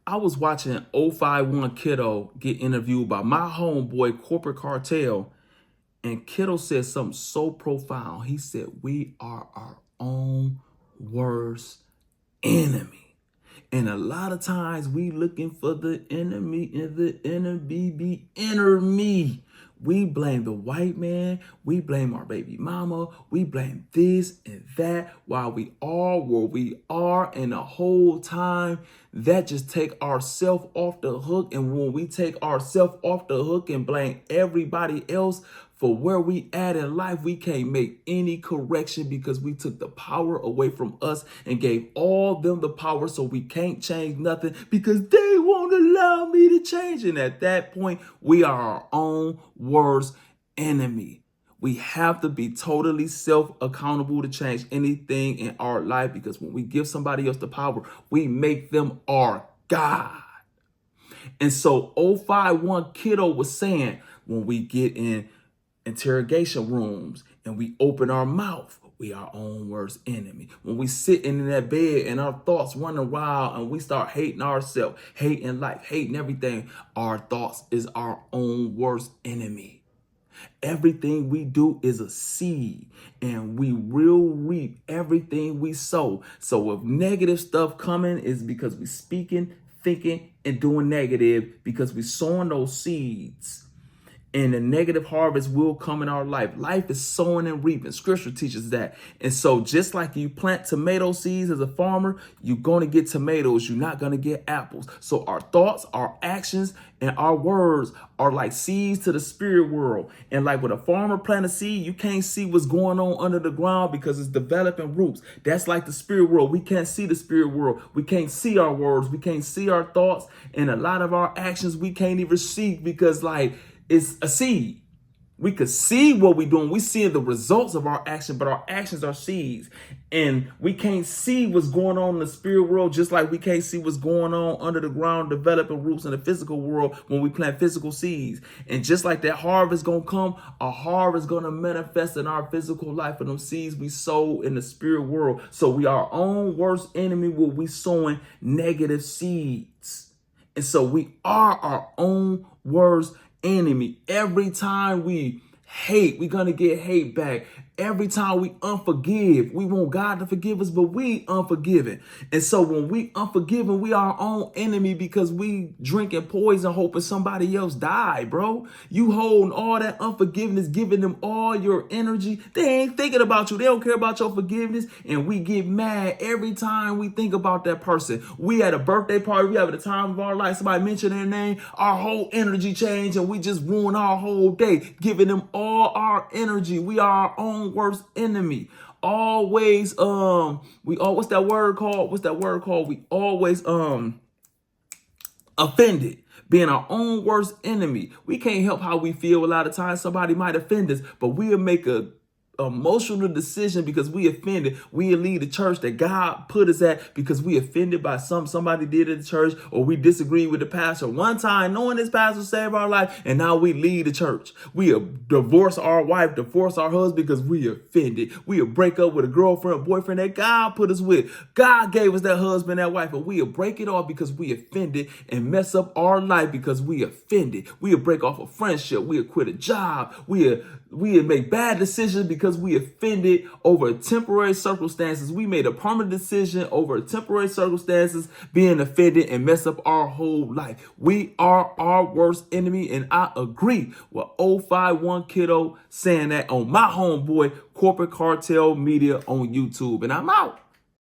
I was watching 051 Kiddo get interviewed by my homeboy, Corporate Cartel, and Kiddo said something so profound. He said, we are our own worst enemy. And a lot of times we looking for the enemy, and the enemy be inner me. We blame the white man. We blame our baby mama. We blame this and that while we are where we are. And the whole time that just take ourselves off the hook. And when we take ourselves off the hook and blame everybody else for where we at in life, we can't make any correction because we took the power away from us and gave all them the power, so we can't change nothing because they won't allow me to change. And at that point, we are our own worst enemy. We have to be totally self-accountable to change anything in our life, because when we give somebody else the power, we make them our God. And so 051 Kiddo was saying, when we get in interrogation rooms and we open our mouth, we our own worst enemy. When we sit in that bed and our thoughts running wild and we start hating ourselves, hating life, hating everything, our thoughts is our own worst enemy. Everything we do is a seed, and we will reap everything we sow. So if negative stuff coming, is because we speaking, thinking, and doing negative, because we sowing those seeds. And the negative harvest will come in our life. Life is sowing and reaping. Scripture teaches that. And so just like you plant tomato seeds as a farmer, you're going to get tomatoes. You're not going to get apples. So our thoughts, our actions, and our words are like seeds to the spirit world. And like when a farmer plants a seed, you can't see what's going on under the ground because it's developing roots. That's like the spirit world. We can't see the spirit world. We can't see our words. We can't see our thoughts. And a lot of our actions we can't even see because it's a seed. We could see what we're doing. We see the results of our action, but our actions are seeds. And we can't see what's going on in the spirit world, just like we can't see what's going on under the ground, developing roots in the physical world when we plant physical seeds. And just like that harvest gonna come, a harvest gonna manifest in our physical life of them seeds we sow in the spirit world. So we are our own worst enemy when we sowing negative seeds. And so we are our own worst enemy. Every time we hate, we're going to get hate back. Every time we unforgive, we want God to forgive us, but we unforgiving. And so when we unforgiving, we are our own enemy because we drinking poison hoping somebody else die, bro. You holding all that unforgiveness, giving them all your energy. They ain't thinking about you. They don't care about your forgiveness. And we get mad every time we think about that person. We at a birthday party, we having the time of our life. Somebody mention their name, our whole energy change, and we just ruin our whole day, giving them all our energy. We are our own worst enemy. Always what's that word called? We always offended. Being our own worst enemy. We can't help how we feel. A lot of times somebody might offend us, but we'll make a emotional decision because we offended. We'll leave the church that God put us at because we offended by somebody did at the church, or we disagree with the pastor one time, knowing this pastor saved our life, and now we leave the church. We'll divorce our wife, divorce our husband because we offended. We'll break up with a girlfriend, boyfriend that God put us with. God gave us that husband, that wife, but we'll break it off because we offended and mess up our life because we offended. We'll break off a friendship. We'll quit a job. We'll make bad decisions because we offended over temporary circumstances. We made a permanent decision over temporary circumstances, being offended, and mess up our whole life. We are our worst enemy, and I agree with 051 Kiddo saying that on my homeboy Corporate Cartel Media on YouTube. And I'm out.